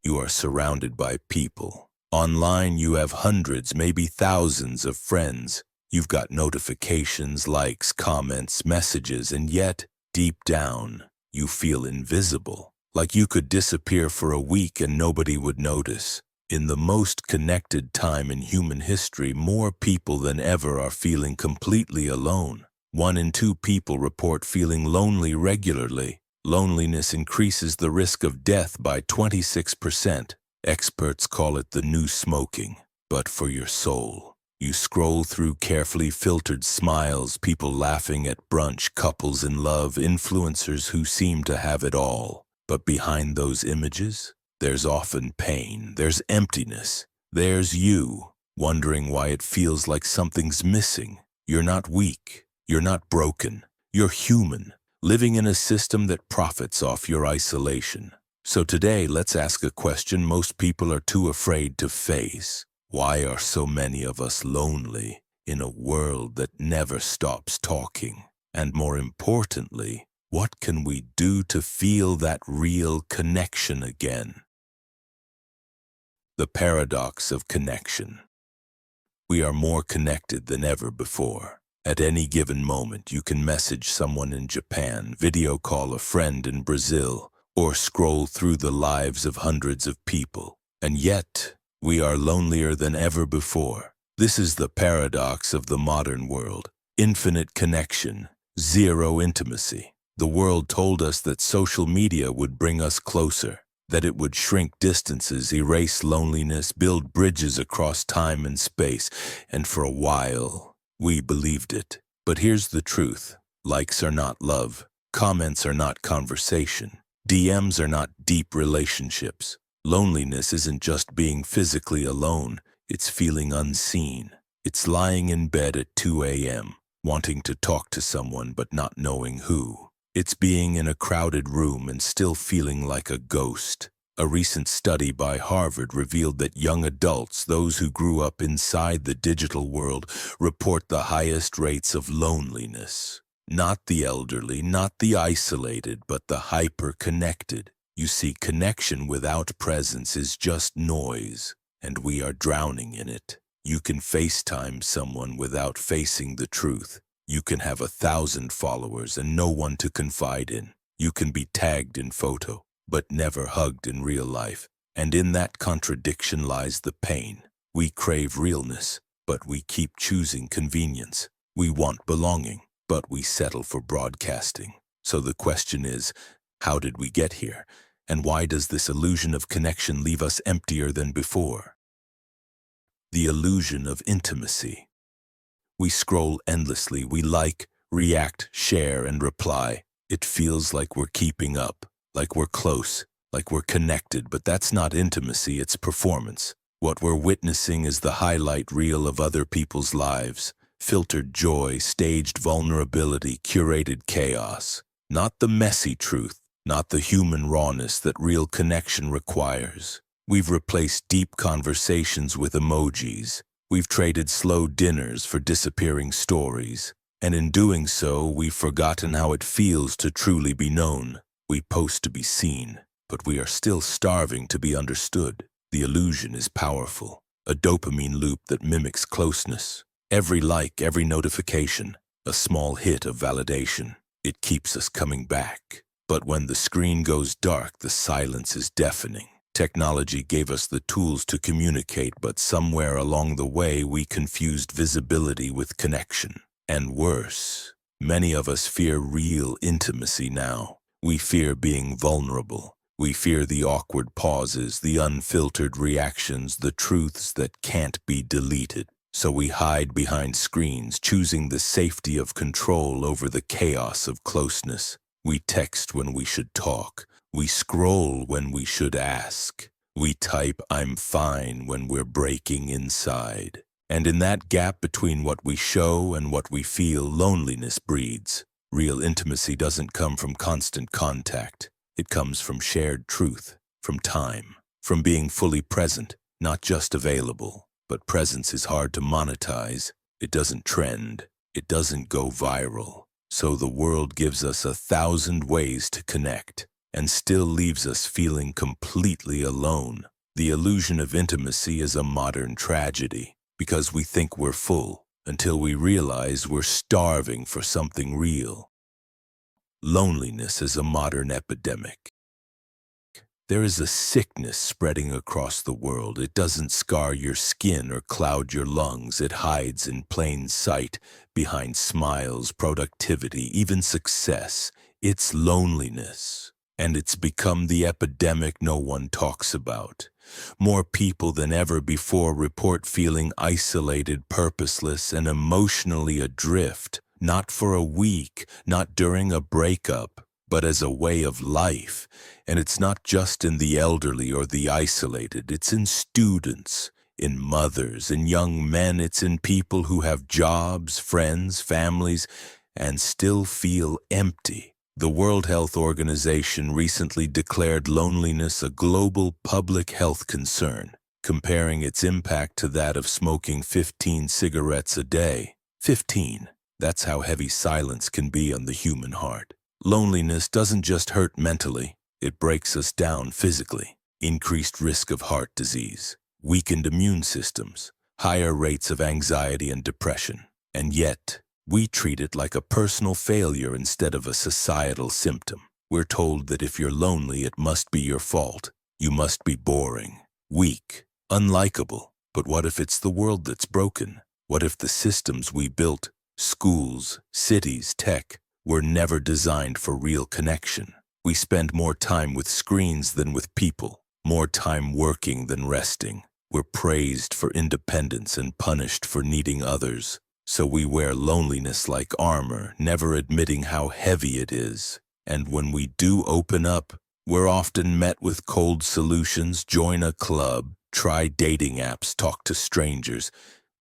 You are surrounded by people. Online, you have hundreds, maybe thousands of friends. You've got notifications, likes, comments, messages, and yet, deep down, you feel invisible. Like you could disappear for a week and nobody would notice. In the most connected time in human history, more people than ever are feeling completely alone. 1 in 2 people report feeling lonely regularly. Loneliness increases the risk of death by 26%. Experts call it the new smoking. But for your soul, you scroll through carefully filtered smiles, people laughing at brunch, couples in love, influencers who seem to have it all. But behind those images, there's often pain, there's emptiness, there's you, wondering why it feels like something's missing. You're not weak, you're not broken, you're human, living in a system that profits off your isolation. So today, let's ask a question most people are too afraid to face. Why are so many of us lonely in a world that never stops talking? And more importantly, what can we do to feel that real connection again? The paradox of connection. We are more connected than ever before. At any given moment, you can message someone in Japan, video call a friend in Brazil, or scroll through the lives of hundreds of people. And yet, we are lonelier than ever before. This is the paradox of the modern world. Infinite connection, zero intimacy. The world told us that social media would bring us closer, that it would shrink distances, erase loneliness, build bridges across time and space, and for a while, we believed it. But here's the truth. Likes are not love. Comments are not conversation. DMs are not deep relationships. Loneliness isn't just being physically alone. It's feeling unseen. It's lying in bed at 2 a.m., wanting to talk to someone but not knowing who. It's being in a crowded room and still feeling like a ghost. A recent study by Harvard revealed that young adults, those who grew up inside the digital world, report the highest rates of loneliness. Not the elderly, not the isolated, but the hyper-connected. You see, connection without presence is just noise, and we are drowning in it. You can FaceTime someone without facing the truth. You can have 1,000 followers and no one to confide in. You can be tagged in photo, but never hugged in real life. And in that contradiction lies the pain. We crave realness, but we keep choosing convenience. We want belonging, but we settle for broadcasting. So the question is, how did we get here? And why does this illusion of connection leave us emptier than before? The illusion of intimacy. We scroll endlessly, we like, react, share, and reply. It feels like we're keeping up, like we're close, like we're connected, but that's not intimacy, it's performance. What we're witnessing is the highlight reel of other people's lives. Filtered joy, staged vulnerability, curated chaos. Not the messy truth, not the human rawness that real connection requires. We've replaced deep conversations with emojis. We've traded slow dinners for disappearing stories. And in doing so, we've forgotten how it feels to truly be known. We post to be seen, but we are still starving to be understood. The illusion is powerful, a dopamine loop that mimics closeness. Every like, every notification, a small hit of validation. It keeps us coming back. But when the screen goes dark, the silence is deafening. Technology gave us the tools to communicate, but somewhere along the way we confused visibility with connection. And worse, many of us fear real intimacy now. We fear being vulnerable. We fear the awkward pauses, the unfiltered reactions, the truths that can't be deleted. So we hide behind screens, choosing the safety of control over the chaos of closeness. We text when we should talk. We scroll when we should ask. We type "I'm fine" when we're breaking inside. And in that gap between what we show and what we feel, loneliness breeds. Real intimacy doesn't come from constant contact. It comes from shared truth, from time, from being fully present, not just available. But presence is hard to monetize. It doesn't trend. It doesn't go viral. So the world gives us 1,000 ways to connect. and still leaves us feeling completely alone. The illusion of intimacy is a modern tragedy because we think we're full until we realize we're starving for something real. Loneliness is a modern epidemic. There is a sickness spreading across the world. It doesn't scar your skin or cloud your lungs. It hides in plain sight behind smiles, productivity, even success. It's loneliness, and it's become the epidemic no one talks about. More people than ever before report feeling isolated, purposeless, and emotionally adrift, not for a week, not during a breakup, but as a way of life. And it's not just in the elderly or the isolated, it's in students, in mothers, in young men, it's in people who have jobs, friends, families, and still feel empty. The World Health Organization recently declared loneliness a global public health concern, comparing its impact to that of smoking 15 cigarettes a day. 15. That's how heavy silence can be on the human heart. Loneliness doesn't just hurt mentally, it breaks us down physically. Increased risk of heart disease, weakened immune systems, higher rates of anxiety and depression. And yet, we treat it like a personal failure instead of a societal symptom. We're told that if you're lonely, it must be your fault. You must be boring, weak, unlikable. But what if it's the world that's broken? What if the systems we built, schools, cities, tech, were never designed for real connection? We spend more time with screens than with people, more time working than resting. We're praised for independence and punished for needing others. So we wear loneliness like armor, never admitting how heavy it is. And when we do open up, we're often met with cold solutions: join a club, try dating apps, talk to strangers.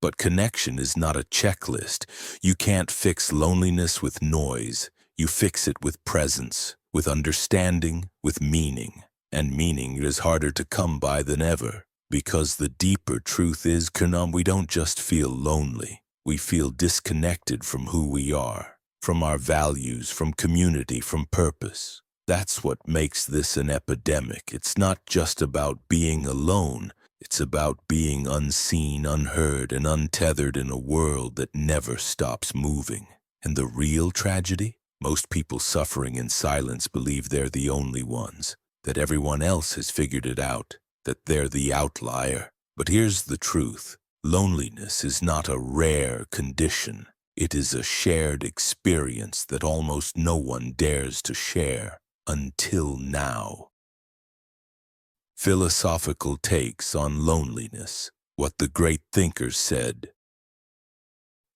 But connection is not a checklist. You can't fix loneliness with noise. You fix it with presence, with understanding, with meaning. And meaning is harder to come by than ever, because the deeper truth is, we don't just feel lonely. We feel disconnected from who we are, from our values, from community, from purpose. That's what makes this an epidemic. It's not just about being alone. It's about being unseen, unheard, and untethered in a world that never stops moving. And the real tragedy? Most people suffering in silence believe they're the only ones, that everyone else has figured it out, that they're the outlier. But here's the truth. Loneliness is not a rare condition. It is a shared experience that almost no one dares to share until now. Philosophical takes on loneliness. What the great thinkers said.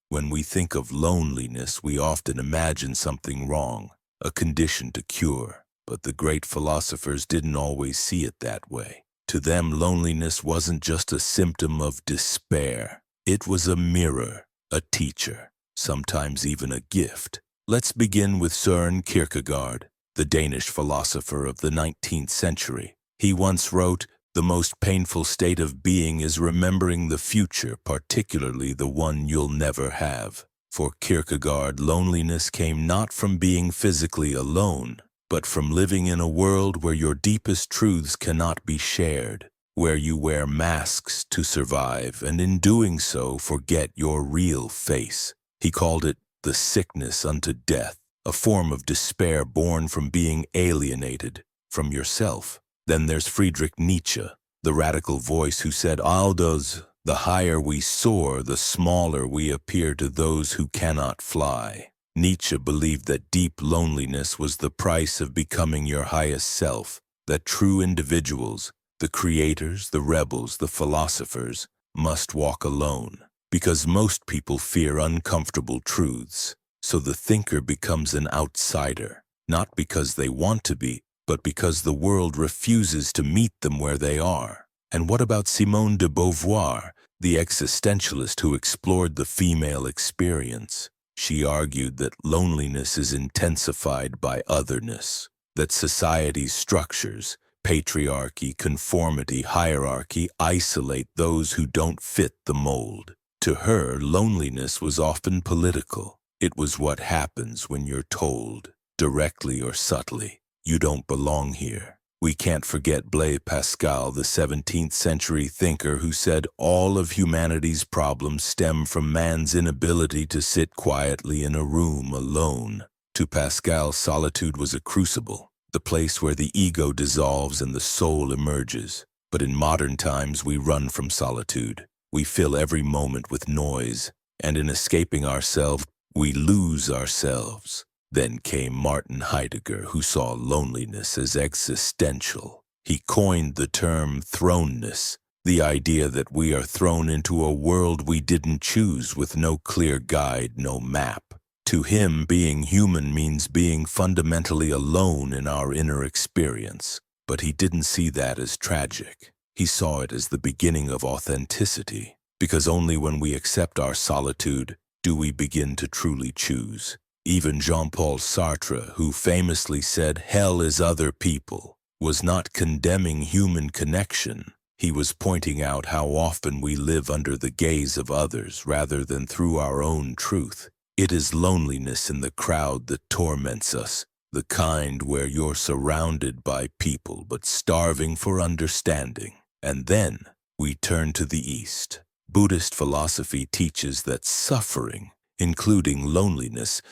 When we think of loneliness, we often imagine something wrong, a condition to cure. But the great philosophers didn't always see it that way. To them, loneliness wasn't just a symptom of despair. It was a mirror, a teacher, sometimes even a gift. Let's begin with Søren Kierkegaard, the Danish philosopher of the 19th century. He once wrote, "The most painful state of being is remembering the future, particularly the one you'll never have." For Kierkegaard, loneliness came not from being physically alone, but from living in a world where your deepest truths cannot be shared, where you wear masks to survive, and in doing so forget your real face. He called it the sickness unto death, a form of despair born from being alienated from yourself. Then there's Friedrich Nietzsche, the radical voice who said, "Aldous, the higher we soar, the smaller we appear to those who cannot fly." Nietzsche believed that deep loneliness was the price of becoming your highest self, that true individuals, the creators, the rebels, the philosophers, must walk alone, because most people fear uncomfortable truths. So the thinker becomes an outsider, not because they want to be, but because the world refuses to meet them where they are. And what about Simone de Beauvoir, the existentialist who explored the female experience? She argued that loneliness is intensified by otherness, that society's structures, patriarchy, conformity, hierarchy, isolate those who don't fit the mold. To her, loneliness was often political. It was what happens when you're told, directly or subtly, You don't belong here. We can't forget Blaise Pascal, the 17th century thinker who said all of humanity's problems stem from man's inability to sit quietly in a room alone. To Pascal, solitude was a crucible, the place where the ego dissolves and the soul emerges. But in modern times, we run from solitude. We fill every moment with noise, and in escaping ourselves, we lose ourselves. Then came Martin Heidegger, who saw loneliness as existential. He coined the term thrownness, the idea that we are thrown into a world we didn't choose with no clear guide, no map. To him, being human means being fundamentally alone in our inner experience. But he didn't see that as tragic. He saw it as the beginning of authenticity, because only when we accept our solitude do we begin to truly choose. Even Jean-Paul Sartre, who famously said, "Hell is other people," was not condemning human connection. He was pointing out how often we live under the gaze of others rather than through our own truth. It is loneliness in the crowd that torments us, the kind where you're surrounded by people but starving for understanding. And then we turn to the East. Buddhist philosophy teaches that suffering, including loneliness,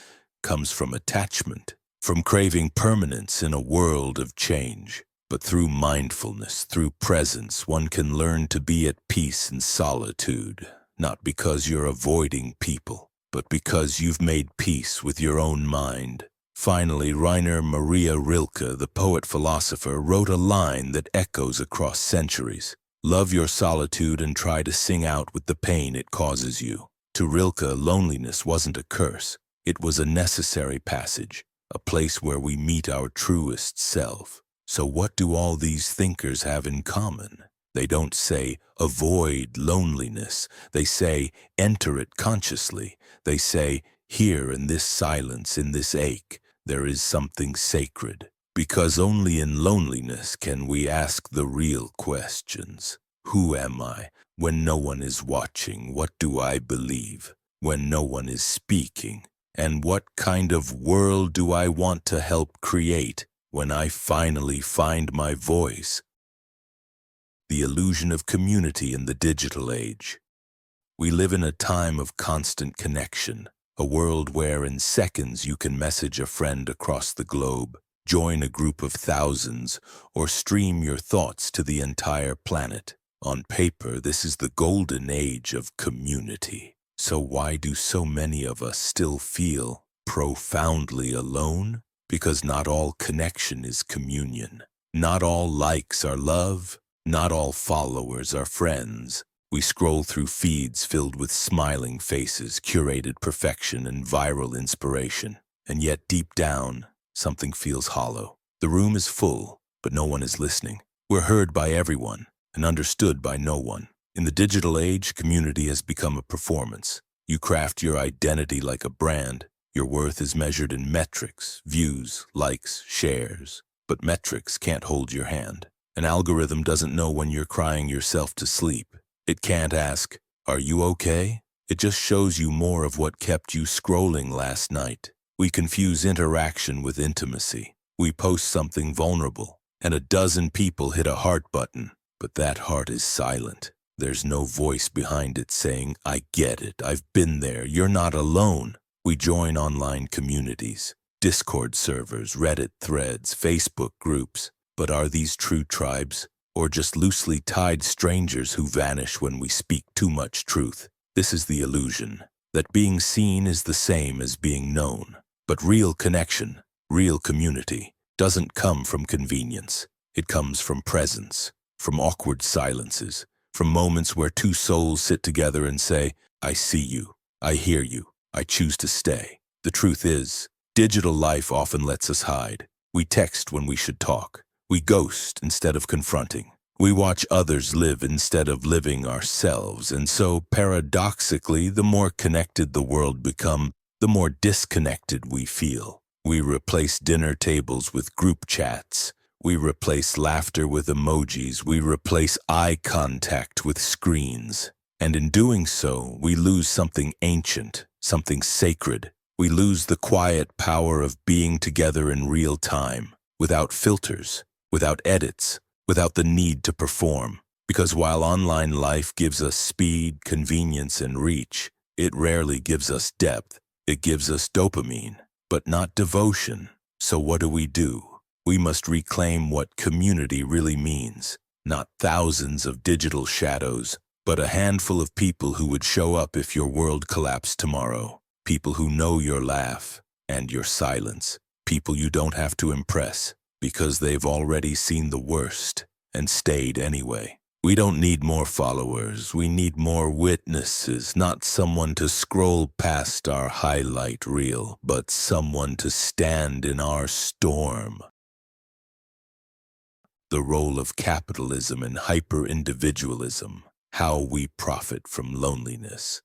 comes from attachment, from craving permanence in a world of change. But through mindfulness, through presence, one can learn to be at peace in solitude, not because you're avoiding people, but because you've made peace with your own mind. Finally, Rainer Maria Rilke, the poet-philosopher, wrote a line that echoes across centuries. Love your solitude and try to sing out with the pain it causes you. To Rilke, loneliness wasn't a curse. It was a necessary passage, a place where we meet our truest self. So what do all these thinkers have in common? They don't say, avoid loneliness. They say, enter it consciously. They say, here in this silence, in this ache, there is something sacred. Because only in loneliness can we ask the real questions. Who am I? When no one is watching, what do I believe? When no one is speaking? And what kind of world do I want to help create when I finally find my voice? The illusion of community in the digital age. We live in a time of constant connection, a world where in seconds you can message a friend across the globe, join a group of thousands, or stream your thoughts to the entire planet. On paper, this is the golden age of community. So why do so many of us still feel profoundly alone? Because not all connection is communion. Not all likes are love. Not all followers are friends. We scroll through feeds filled with smiling faces, curated perfection, and viral inspiration. And yet deep down, something feels hollow. The room is full, but no one is listening. We're heard by everyone and understood by no one. In the digital age, community has become a performance. You craft your identity like a brand. Your worth is measured in metrics, views, likes, shares. But metrics can't hold your hand. An algorithm doesn't know when you're crying yourself to sleep. It can't ask, "Are you okay?" It just shows you more of what kept you scrolling last night. We confuse interaction with intimacy. We post something vulnerable, and a dozen people hit a heart button, but that heart is silent. There's no voice behind it saying, "I get it, I've been there, you're not alone." We join online communities, Discord servers, Reddit threads, Facebook groups. But are these true tribes, or just loosely tied strangers who vanish when we speak too much truth? This is the illusion, that being seen is the same as being known. But real connection, real community, doesn't come from convenience. It comes from presence, from awkward silences, from moments where two souls sit together and say, "I see you, I hear you, I choose to stay." The truth is, digital life often lets us hide. We text when we should talk. We ghost instead of confronting. We watch others live instead of living ourselves. And so, paradoxically, the more connected the world becomes, the more disconnected we feel. We replace dinner tables with group chats. We replace laughter with emojis. We replace eye contact with screens. And in doing so, we lose something ancient, something sacred. We lose the quiet power of being together in real time, without filters, without edits, without the need to perform. Because while online life gives us speed, convenience, and reach, it rarely gives us depth. It gives us dopamine, but not devotion. So what do? We must reclaim what community really means. Not thousands of digital shadows, but a handful of people who would show up if your world collapsed tomorrow. People who know your laugh and your silence. People you don't have to impress because they've already seen the worst and stayed anyway. We don't need more followers, we need more witnesses, not someone to scroll past our highlight reel, but someone to stand in our storm. The role of capitalism and hyper-individualism, how we profit from loneliness.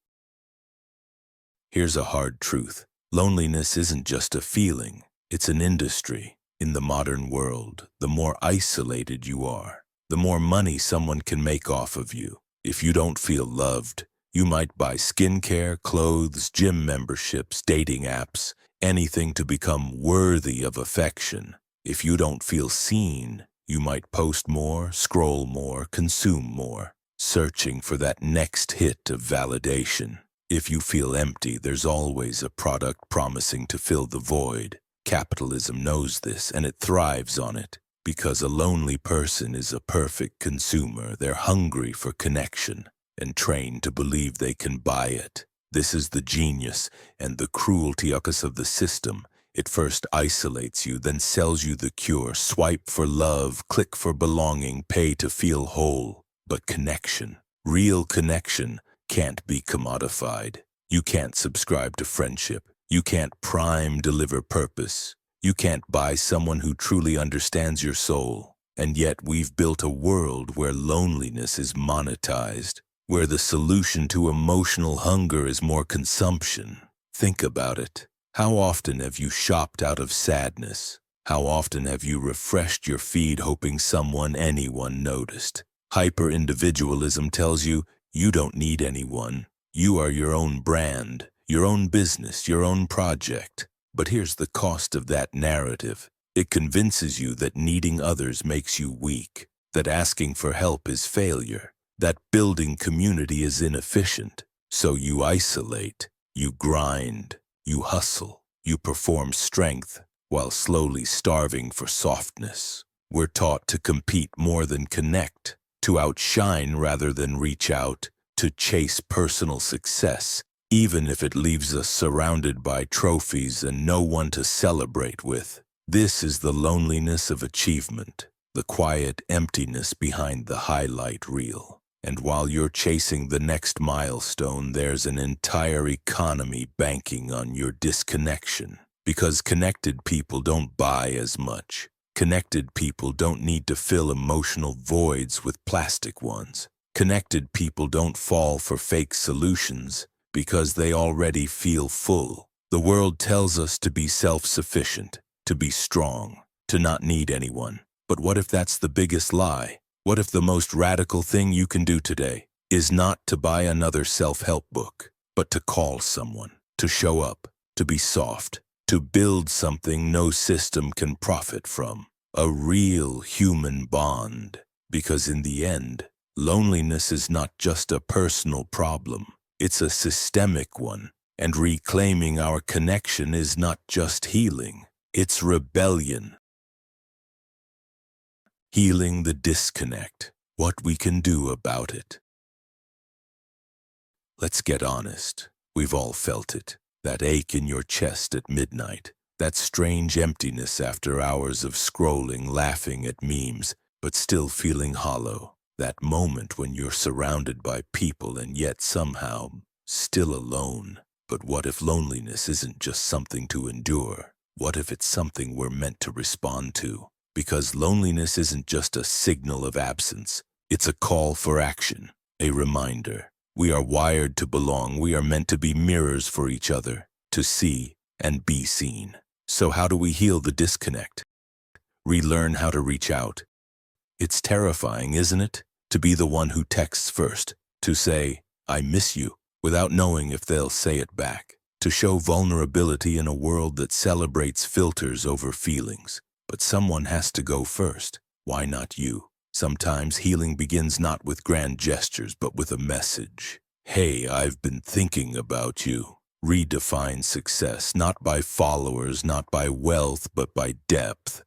Here's a hard truth. Loneliness isn't just a feeling, it's an industry. In the modern world, the more isolated you are, the more money someone can make off of you. If you don't feel loved, you might buy skincare, clothes, gym memberships, dating apps, anything to become worthy of affection. If you don't feel seen, you might post more, scroll more, consume more, searching for that next hit of validation. If you feel empty, there's always a product promising to fill the void. Capitalism knows this, and it thrives on it. Because a lonely person is a perfect consumer, they're hungry for connection and trained to believe they can buy it. This is the genius and the cruelty of the system. It first isolates you, then sells you the cure. Swipe for love, click for belonging, pay to feel whole. But connection, real connection, can't be commodified. You can't subscribe to friendship. You can't prime deliver purpose. You can't buy someone who truly understands your soul. And yet we've built a world where loneliness is monetized, where the solution to emotional hunger is more consumption. Think about it. How often have you shopped out of sadness? How often have you refreshed your feed hoping anyone noticed? Hyper-individualism tells you you don't need anyone. You are your own brand, your own business, your own project. But here's the cost of that narrative. It convinces you that needing others makes you weak, that asking for help is failure, that building community is inefficient. So you isolate, you grind, you hustle, you perform strength while slowly starving for softness. We're taught to compete more than connect, to outshine rather than reach out, to chase personal success, even if it leaves us surrounded by trophies and no one to celebrate with. This is the loneliness of achievement, the quiet emptiness behind the highlight reel. And while you're chasing the next milestone, there's an entire economy banking on your disconnection. Because connected people don't buy as much. Connected people don't need to fill emotional voids with plastic ones. Connected people don't fall for fake solutions because they already feel full. The world tells us to be self-sufficient, to be strong, to not need anyone. But what if that's the biggest lie? What if the most radical thing you can do today is not to buy another self-help book, but to call someone, to show up, to be soft, to build something no system can profit from, a real human bond? Because in the end, loneliness is not just a personal problem, it's a systemic one. And reclaiming our connection is not just healing, it's rebellion. Healing the disconnect, what we can do about it. Let's get honest. We've all felt it. That ache in your chest at midnight. That strange emptiness after hours of scrolling, laughing at memes, but still feeling hollow. That moment when you're surrounded by people and yet somehow still alone. But what if loneliness isn't just something to endure? What if it's something we're meant to respond to? Because loneliness isn't just a signal of absence. It's a call for action, a reminder. We are wired to belong. We are meant to be mirrors for each other, to see and be seen. So how do we heal the disconnect? Relearn how to reach out. It's terrifying, isn't it? To be the one who texts first, to say, "I miss you," without knowing if they'll say it back. To show vulnerability in a world that celebrates filters over feelings. but someone has to go first. Why not you? Sometimes healing begins not with grand gestures, but with a message. Hey, I've been thinking about you. Redefine success, not by followers, not by wealth, but by depth.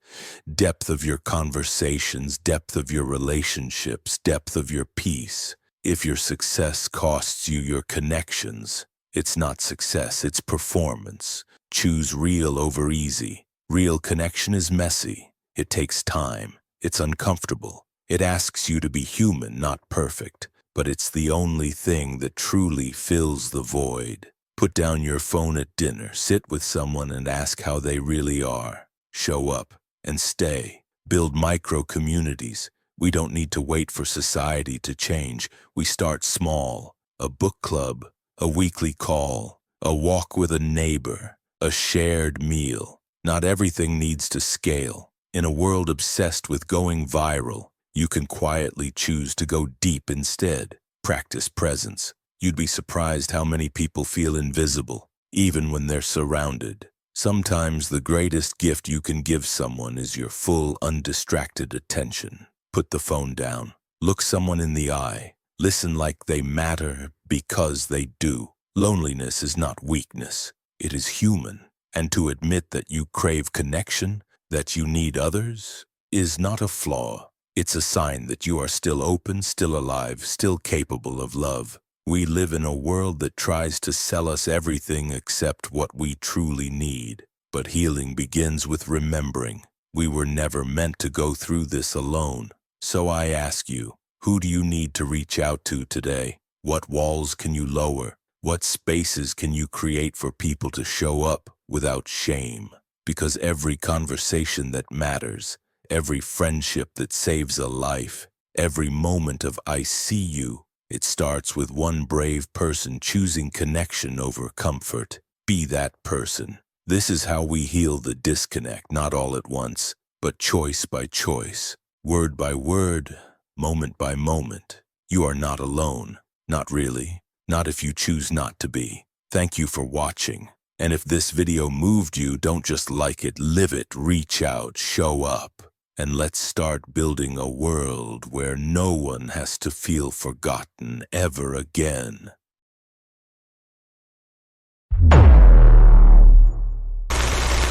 Depth of your conversations, depth of your relationships, depth of your peace. If your success costs you your connections, it's not success, it's performance. Choose real over easy. Real connection is messy. It takes time. It's uncomfortable. It asks you to be human, not perfect. But it's the only thing that truly fills the void. Put down your phone at dinner, sit with someone and ask how they really are. Show up and stay. Build micro-communities. We don't need to wait for society to change. We start small. A book club, a weekly call, a walk with a neighbor, a shared meal. Not everything needs to scale. In a world obsessed with going viral, you can quietly choose to go deep instead. Practice presence. You'd be surprised how many people feel invisible, even when they're surrounded. Sometimes the greatest gift you can give someone is your full, undistracted attention. Put the phone down. Look someone in the eye. Listen like they matter because they do. Loneliness is not weakness. It is human. And to admit that you crave connection, that you need others, is not a flaw. It's a sign that you are still open, still alive, still capable of love. We live in a world that tries to sell us everything except what we truly need. But healing begins with remembering. We were never meant to go through this alone. So I ask you, who do you need to reach out to today? What walls can you lower? What spaces can you create for people to show up without shame? Because every conversation that matters, every friendship that saves a life, every moment of I see you, it starts with one brave person choosing connection over comfort. Be that person. This is how we heal the disconnect, not all at once, but choice by choice, word by word, moment by moment. You are not alone. Not really. Not if you choose not to be. Thank you for watching. And if this video moved you, don't just like it, live it, reach out, show up. And let's start building a world where no one has to feel forgotten ever again.